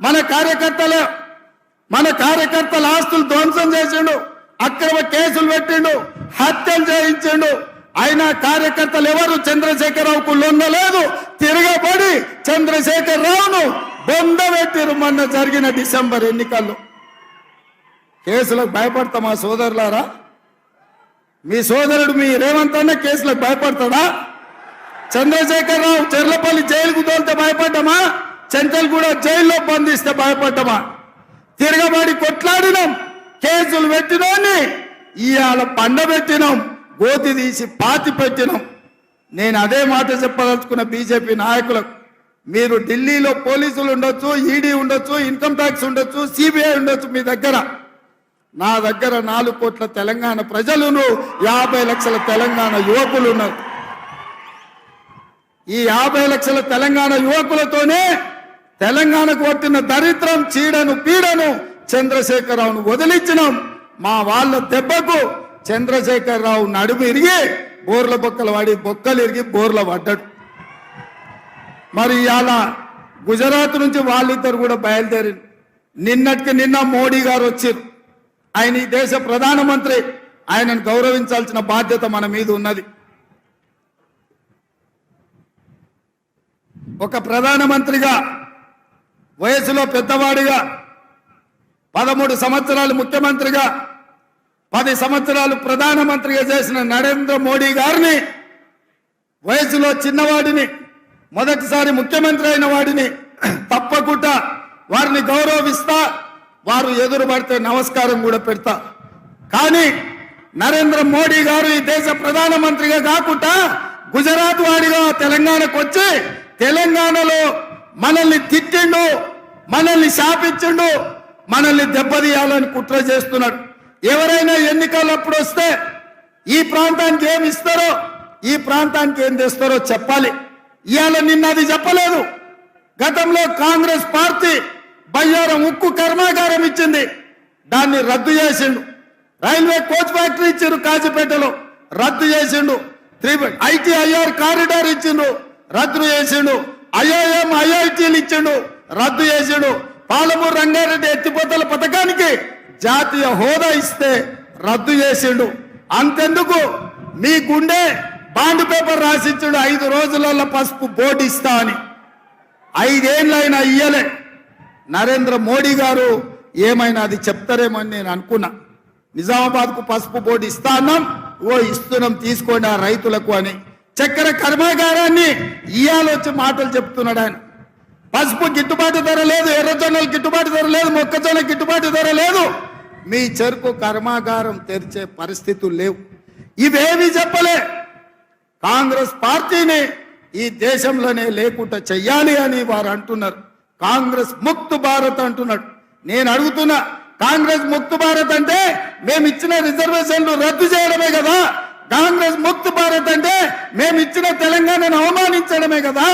మన కార్యకర్తల ఆస్తులు ధ్వంసం చేసిండు, అక్రమ కేసులు పెట్టిండు, హత్యలు చేయించిండు. అయినా కార్యకర్తలు ఎవరు చంద్రశేఖరరావుకు లొంగలేదు. తిరగబడి చంద్రశేఖరరావును బొందబెట్టిరు మొన్న జరిగిన డిసెంబర్ ఎన్నికల్లో. కేసులకు భయపడతామా సోదరులారా? మీ సోదరుడు మీ రేవంత్ అన్న కేసులకు భయపడతాడా? చంద్రశేఖరరావు చెర్లపల్లి జైలుకు తోలితే భయపడ్డామా? చెంచల్గూడ జైల్లో బంధిస్తే భయపడ్డామా? తిరగబడి కొట్లాడినాం, కేసులు పెట్టినోని ఇవాళ పండబెట్టినాం, గోతి తీసి పాతి పెట్టినాం. నేను అదే మాట చెప్పదలుచుకున్న బీజేపీ నాయకులకు, మీరు ఢిల్లీలో పోలీసులు ఉండొచ్చు, ఈడీ ఉండొచ్చు, ఇన్కమ్ ట్యాక్స్ ఉండొచ్చు, సిబిఐ ఉండొచ్చు, మీ దగ్గర నా దగ్గర 4 కోట్ల తెలంగాణ ప్రజలను 50 లక్షల తెలంగాణ యువకులు ఉన్నారు. ఈ 50 లక్షల తెలంగాణ యువకులతోనే తెలంగాణకు పట్టిన దరిద్రం, చీడను పీడను చంద్రశేఖరరావును వదిలించినాం. మా వాళ్ళ దెబ్బకు చంద్రశేఖరరావు నడుము ఇరిగి బోర్ల బొక్కలు వాడి బొక్కలు ఇరిగి బోర్ల పడ్డాడు. మరి ఇవాళ గుజరాత్ నుంచి వాళ్ళిద్దరు కూడా బయలుదేరి నిన్నటికి నిన్న మోడీ గారు వచ్చారు. ఆయన ఈ దేశ ప్రధానమంత్రి, ఆయనను గౌరవించాల్సిన బాధ్యత మన మీద ఉన్నది. ఒక ప్రధానమంత్రిగా, వయసులో పెద్దవాడిగా, 13 సంవత్సరాలు ముఖ్యమంత్రిగా, 10 సంవత్సరాలు ప్రధానమంత్రిగా చేసిన నరేంద్ర మోడీ గారిని, వయసులో చిన్నవాడిని, మొదటిసారి ముఖ్యమంత్రి అయిన వాడిని తప్పకుండా వారిని గౌరవిస్తా, వారు ఎదురు పడితే నమస్కారం కూడా పెడతా. కానీ నరేంద్ర మోడీ గారు ఈ దేశ ప్రధానమంత్రిగా కాకుండా గుజరాత్ వాడిగా తెలంగాణకు వచ్చి తెలంగాణలో మనల్ని తిట్టిండు, మనల్ని శాపించిండు, మనల్ని దెబ్బతీయాలని కుట్ర చేస్తున్నాడు. ఎవరైనా ఎన్నికలప్పుడు వస్తే ఈ ప్రాంతానికి ఏమి ఇస్తారో, ఈ ప్రాంతానికి ఏం తెస్తారో చెప్పాలి. ఇవాళ నిన్న అది చెప్పలేదు. గతంలో కాంగ్రెస్ పార్టీ బయ్యారం ఉక్కు కర్మాగారం ఇచ్చింది, దాన్ని రద్దు చేసిండు. రైల్వే కోచ్ ఫ్యాక్టరీ ఇచ్చిండు కాజీపేటలో, రద్దు చేసిండు. ITIR కారిడార్ ఇచ్చిండు, రద్దు చేసిండు. IIM IITలు ఇచ్చిండు, రద్దు చేసిండు. పాలమూరు రంగారెడ్డి ఎత్తిపోతల పథకానికి జాతీయ హోదా ఇస్తే రద్దు చేసిండు. అంతెందుకు, మీ గుండె బాండ్ పేపర్ రాసిచ్చాడు, 5 రోజులలో పసుపు బోర్డు ఇస్తా అని. 5 ఏళ్ళైనా ఇయ్యలే. నరేంద్ర మోడీ గారు ఏమైనా అది చెప్తారేమో అని నేను అనుకున్నా. నిజామాబాద్కు పసుపు బోర్డు ఇస్తా అన్నాం, ఇస్తున్నాం తీసుకోండి ఆ రైతులకు అని. చక్కెర కర్మాగారాన్ని ఇయ్యాలొచ్చి మాటలు చెప్తున్నాడు ఆయన. పసుపు గిట్టుబాటు ధర లేదు, ఎర్రజొన్నలు గిట్టుబాటు ధర లేదు, మొక్కజొన్న గిట్టుబాటు ధర లేదు. మీ చెరుకు కర్మాగారం తెరిచే పరిస్థితులు లేవు. ఇవేమీ చెప్పలే. కాంగ్రెస్ పార్టీని ఈ దేశంలోనే లేకుండా చెయ్యాలి అని వారు అంటున్నారు. కాంగ్రెస్ ముక్త్ భారత్ అంటున్నాడు. నేను అడుగుతున్నా, కాంగ్రెస్ ముక్త్ భారత్ అంటే మేము ఇచ్చిన రిజర్వేషన్లు రద్దు చేయడమే కదా? కాంగ్రెస్ ముక్త్ భారత్ అంటే మేము ఇచ్చిన తెలంగాణను అవమానించడమే కదా?